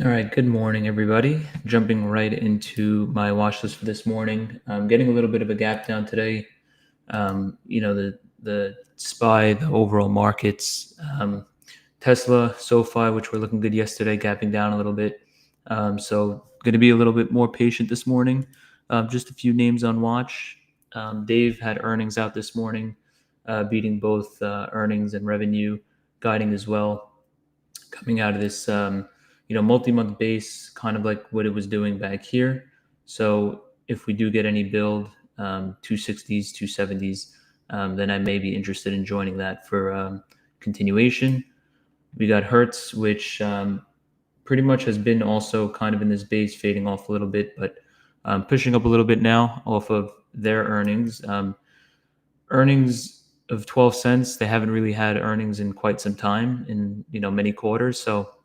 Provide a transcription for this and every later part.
All right, good morning, everybody. Jumping right into my watch list for this morning. I'm getting a little bit of a gap down today. The SPY, the overall markets, Tesla, SoFi, which were looking good yesterday, gapping down a little bit. So going to be a little bit more patient this morning. Just a few names on watch. Dave had earnings out this morning, beating both earnings and revenue, guiding as well. Coming out of this, multi-month base, kind of like what it was doing back here. So if we do get any build, 260s, 270s, then I may be interested in joining that for continuation. We got Hertz, which pretty much has been also kind of in this base, fading off a little bit, but pushing up a little bit now off of their earnings. Earnings of 12 cents. They haven't really had earnings in quite some time in many quarters. So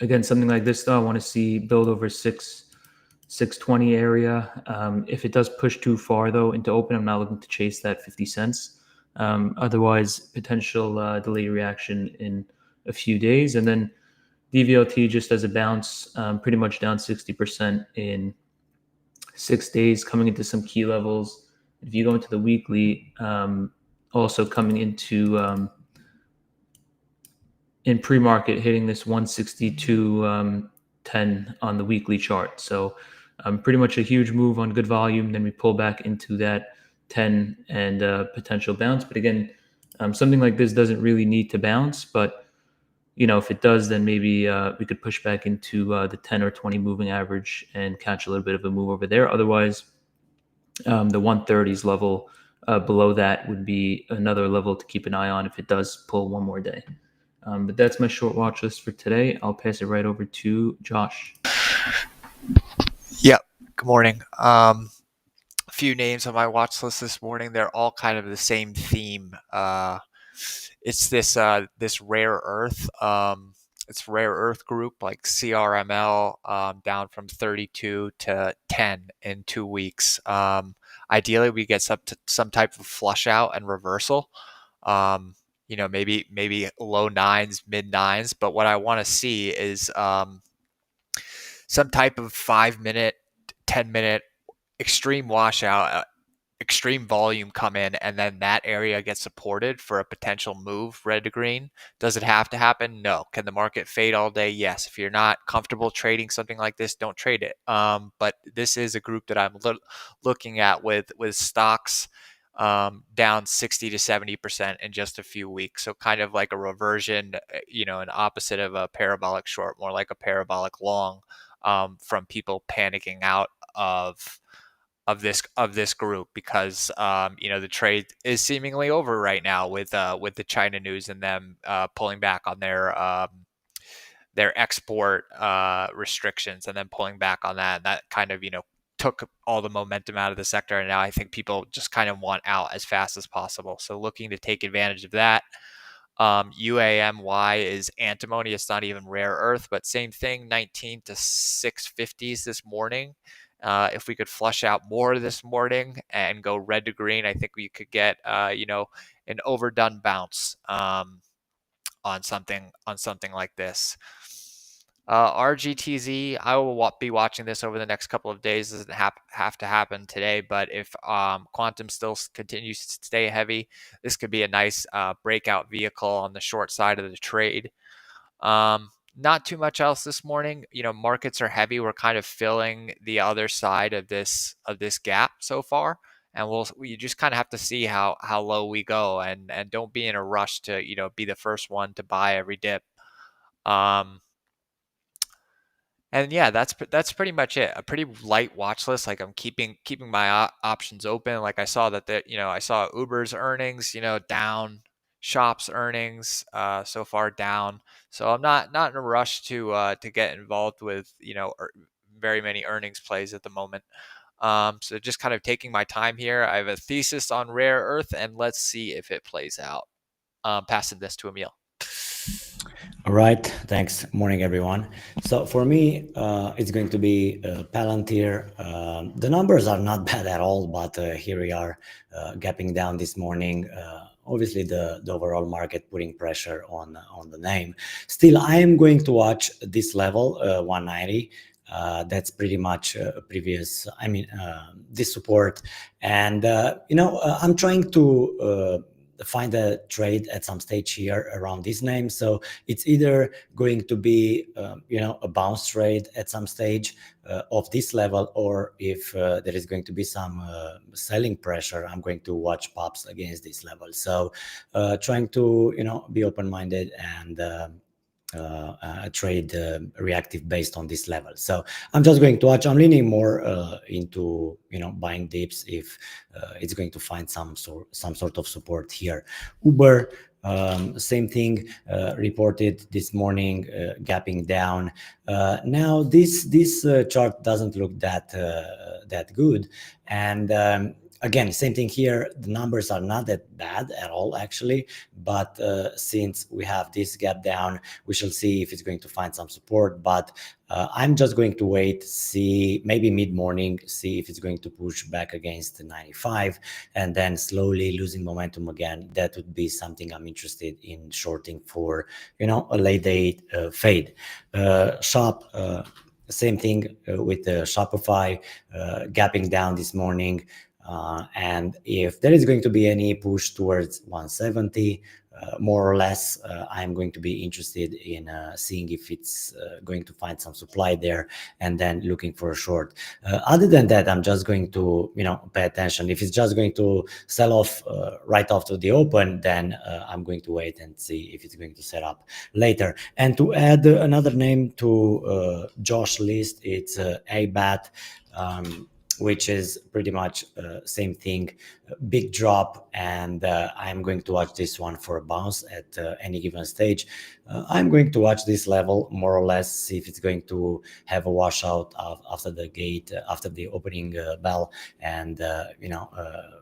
again, something like this though, I want to see build over 620 area. If it does push too far though into open, I'm not looking to chase that 50 cents. Otherwise, potential delay reaction in a few days, and then DVLT just as a bounce, pretty much down 60% in 6 days, coming into some key levels. If you go into the weekly, also coming into in pre-market, hitting this 162.10 on the weekly chart. So pretty much a huge move on good volume. Then we pull back into that 10 and potential bounce. But again, something like this doesn't really need to bounce. But if it does, then maybe we could push back into the 10 or 20 moving average and catch a little bit of a move over there. Otherwise, the 130s level below that would be another level to keep an eye on if it does pull one more day. But that's my short watch list for today. I'll pass it right over to Josh. Yep. Good morning. A few names on my watch list this morning. They're all kind of the same theme. It's this rare earth. It's rare earth group like CRML, down from 32 to 10 in 2 weeks. Ideally, we get some type of flush out and reversal. Maybe low nines, mid nines. But what I want to see is some type of 5-minute, 10-minute extreme washout, extreme volume come in, and then that area gets supported for a potential move red to green. Does it have to happen? No. Can the market fade all day? Yes. If you're not comfortable trading something like this, don't trade it. But this is a group that I'm looking at with stocks down 60 to 70% in just a few weeks. So kind of like a reversion, an opposite of a parabolic short, more like a parabolic long, from people panicking out of this group because the trade is seemingly over right now with the China news and them pulling back on their export restrictions and then pulling back on that. And that kind of took all the momentum out of the sector, and now I think people just kind of want out as fast as possible. So looking to take advantage of that. UAMY is antimony. It's not even rare earth, but same thing, 19 to 650s this morning. If we could flush out more this morning and go red to green, I think we could get an overdone bounce on something like this. RGTZ, I will be watching this over the next couple of days. It doesn't have to happen today, but if quantum still continues to stay heavy, this could be a nice breakout vehicle on the short side of the trade. Not too much else this morning. Markets are heavy. We're kind of filling the other side of this gap so far, and we just kind of have to see how low we go, and don't be in a rush to be the first one to buy every dip. And yeah, that's pretty much it. A pretty light watch list. Like I'm keeping my options open. Like I saw that I saw Uber's earnings, down, Shop's earnings so far down. So I'm not in a rush to get involved with very many earnings plays at the moment. So just kind of taking my time here. I have a thesis on rare earth, and let's see if it plays out. Passing this to Emil. All right, thanks. Morning, everyone. So for me, it's going to be Palantir. The numbers are not bad at all, but here we are gapping down this morning obviously the overall market putting pressure on the name. Still, I am going to watch this level 190. That's pretty much previous, this support. And, I'm trying to find a trade at some stage here around this name. So it's either going to be, a bounce trade at some stage of this level, or if there is going to be some selling pressure, I'm going to watch pops against this level. So trying to, be open-minded and trade reactive based on this level. So I'm just going to watch. I'm leaning more into buying dips if it's going to find some sort of support here. Uber, same thing, reported this morning, gapping down. Now this chart doesn't look that good, and again, same thing here. The numbers are not that bad at all, actually. But since we have this gap down, we shall see if it's going to find some support. But I'm just going to wait, see maybe mid-morning, see if it's going to push back against the 95, and then slowly losing momentum again. That would be something I'm interested in shorting for, a late date fade. Shop. Same thing with the Shopify gapping down this morning. And if there is going to be any push towards 170, more or less, I'm going to be interested in seeing if it's going to find some supply there, and then looking for a short. Other than that, I'm just going to, pay attention. If it's just going to sell off right after the open, then I'm going to wait and see if it's going to set up later. And to add another name to Josh list, it's ABAT. Which is pretty much same thing, big drop, and I'm going to watch this one for a bounce at any given stage. I'm going to watch this level more or less, see if it's going to have a washout after the gate, after the opening bell, and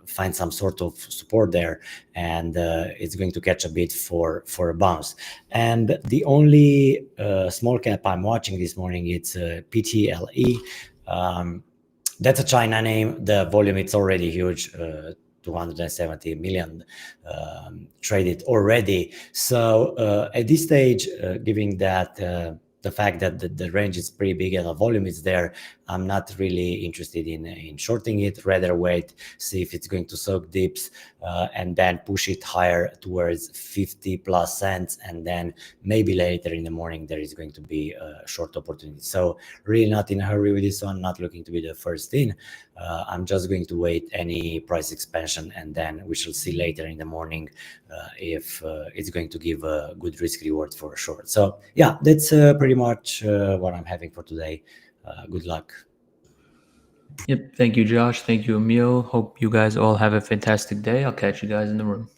find some sort of support there, and it's going to catch a bit for a bounce. And the only small cap I'm watching this morning, it's PTLE. That's a China name. The volume, it's already huge, 270 million traded already. So at this stage, giving that the fact that the range is pretty big and the volume is there, I'm not really interested in shorting it. Rather wait, see if it's going to soak dips, and then push it higher towards 50 plus cents, and then maybe later in the morning there is going to be a short opportunity. So really not in a hurry with this one, not looking to be the first in. I'm just going to wait any price expansion, and then we shall see later in the morning if it's going to give a good risk reward for a short. So yeah, that's pretty much what I'm having for today. Good luck. Yep. Thank you, Josh. Thank you, Emil. Hope you guys all have a fantastic day. I'll catch you guys in the room.